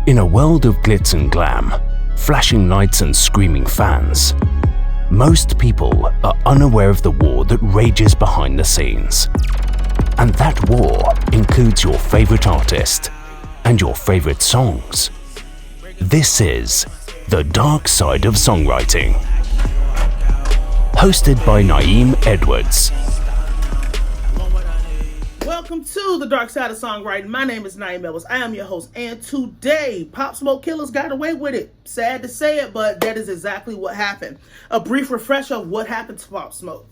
In a world of glitz and glam, flashing lights and screaming fans, most people are unaware of the war that rages behind the scenes. And that war includes your favorite artist and your favorite songs. This is The Dark Side of Songwriting. Hosted by Naeem Edwards. Welcome to The Dark Side of Songwriting. My name is Naeem Edwards. I am your host, and today, Pop Smoke Killers got away with it. Sad to say it, but that is exactly what happened. A brief refresher of what happened to Pop Smoke.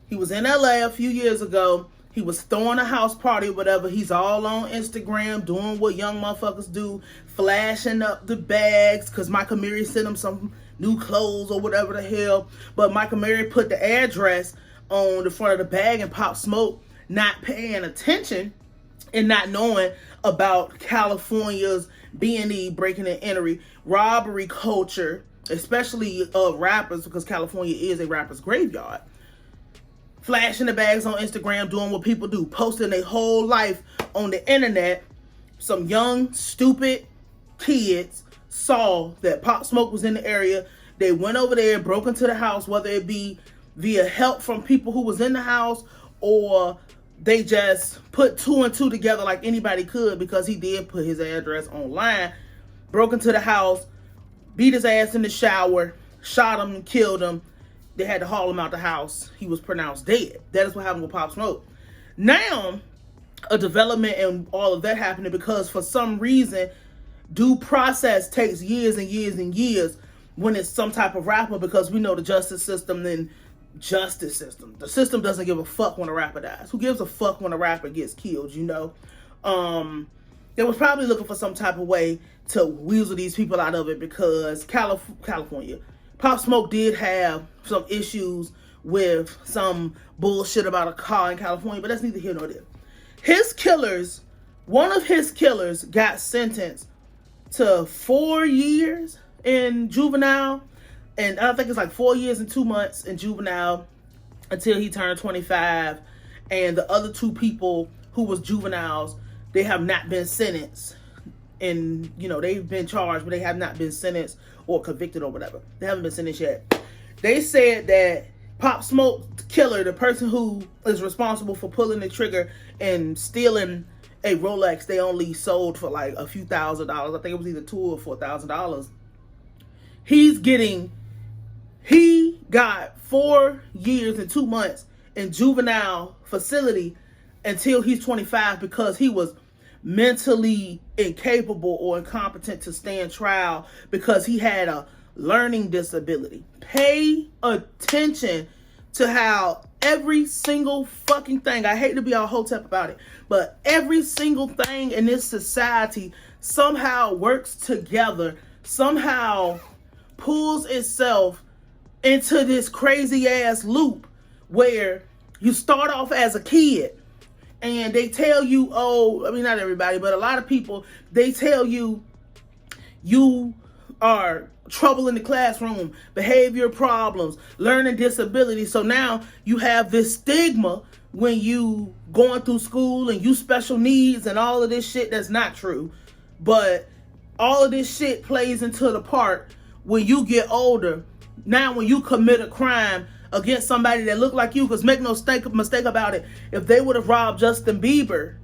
He was in LA a few years ago. He was throwing a house party or whatever. He's all on Instagram doing what young motherfuckers do, flashing up the bags because Michael Mary sent him some new clothes or whatever the hell. But Michael Mary put the address on the front of the bag, and Pop Smoke, not paying attention and not knowing about California's B&E, breaking and entering, robbery culture, especially of rappers, because California is a rapper's graveyard. Flashing the bags on Instagram, doing what people do, posting their whole life on the internet. Some young, stupid kids saw that Pop Smoke was in the area. They went over there, broke into the house, whether it be via help from people who was in the house or they just put two and two together like anybody could, because he did put his address online. Broke into the house, beat his ass in the shower, shot him and killed him. They had to haul him out the house. He was pronounced dead. That is what happened with Pop Smoke. Now, a development and all of that happening because for some reason, due process takes years and years and years when it's some type of rapper, because we know the justice system then the system doesn't give a fuck when a rapper dies. Who gives a fuck when a rapper gets killed, you know? They was probably looking for some type of way to weasel these people out of it, because California, Pop Smoke did have some issues with some bullshit about a car in California, but that's neither here nor there. One of his killers got sentenced to 4 years in juvenile, and I think it's like 4 years and 2 months in juvenile until he turned 25. And the other two people who was juveniles, they have not been sentenced. And, you know, they've been charged, but they have not been sentenced or convicted or whatever. They haven't been sentenced yet. They said that Pop Smoke killer, the person who is responsible for pulling the trigger and stealing a Rolex they only sold for like a few $1,000s. I think it was either $2,000 or $4,000. He got 4 years and 2 months in juvenile facility until he's 25, because he was mentally incapable or incompetent to stand trial because he had a learning disability. Pay attention to how every single fucking thing, I hate to be all hotep about it, but every single thing in this society somehow works together, somehow pulls itself into this crazy ass loop where you start off as a kid and they tell you, not everybody, but a lot of people, they tell you you are trouble in the classroom, behavior problems, learning disabilities. So now you have this stigma when you going through school and you special needs and all of this shit that's not true. But all of this shit plays into the part when you get older. Now when you commit a crime against somebody that look like you, because make no mistake about it, if they would have robbed Justin Bieber,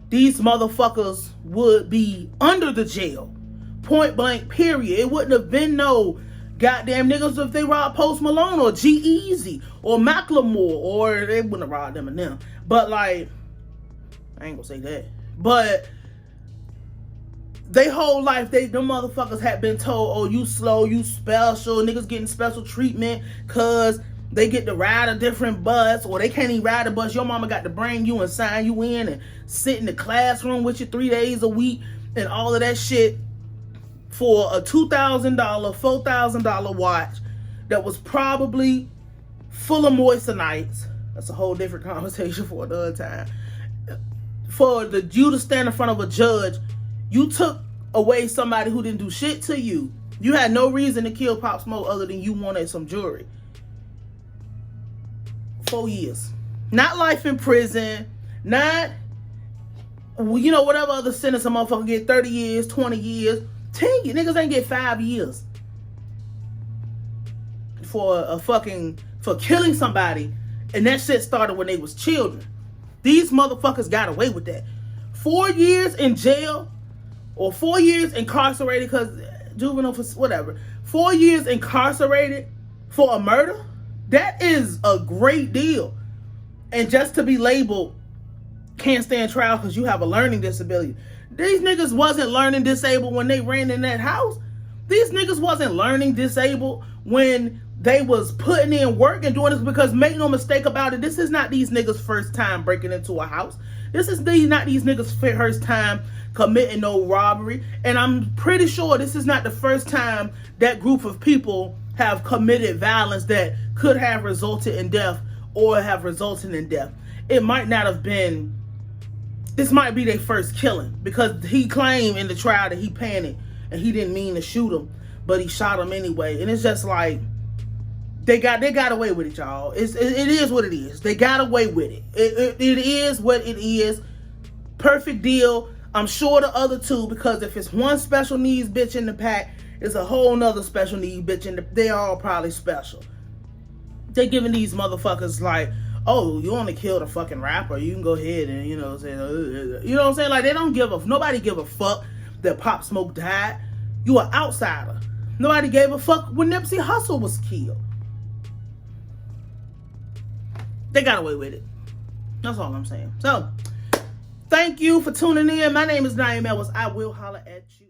these motherfuckers would be under the jail. Point blank, period. It wouldn't have been no goddamn niggas if they robbed Post Malone or G-Eazy or Macklemore, or they wouldn't have robbed them and them. But like, I ain't gonna say that. But they whole life, them motherfuckers had been told, oh, you slow, you special, niggas getting special treatment because they get to ride a different bus, or they can't even ride a bus. Your mama got to bring you and sign you in and sit in the classroom with you 3 days a week and all of that shit for a $2,000, $4,000 watch that was probably full of moistenites. That's a whole different conversation for another time. For you to stand in front of a judge, you took away somebody who didn't do shit to you. You had no reason to kill Pop Smoke other than you wanted some jewelry. 4 years. Not life in prison. Not you know, whatever other sentence a motherfucker get, 30 years, 20 years, 10 years. Niggas ain't get 5 years for killing somebody, and that shit started when they was children. These motherfuckers got away with that. 4 years in jail, or 4 years incarcerated, because juvenile for whatever. 4 years incarcerated for a murder, that is a great deal. And just to be labeled can't stand trial because you have a learning disability. These niggas wasn't learning disabled when they ran in that house. These niggas wasn't learning disabled when they was putting in work and doing this, because make no mistake about it, this is not these niggas' first time breaking into a house. This is not these niggas' first time committing no robbery. And I'm pretty sure this is not the first time that group of people have committed violence that could have resulted in death or have resulted in death. It might not have been, this might be their first killing, because he claimed in the trial that he panicked and he didn't mean to shoot him, but he shot him anyway. And it's just like, they got away with it, y'all. It is what it is. They got away with it. It is what it is. Perfect deal. I'm sure the other two, because if it's one special needs bitch in the pack, it's a whole nother special needs bitch in the, they all probably special. They giving these motherfuckers like, oh, you only killed a fucking rapper, you can go ahead and, you know what I'm saying? Like, they don't give a, nobody give a fuck that Pop Smoke died. You an outsider. Nobody gave a fuck when Nipsey Hussle was killed. They got away with it. That's all I'm saying. So, thank you for tuning in. My name is Naeem Edwards. I will holler at you.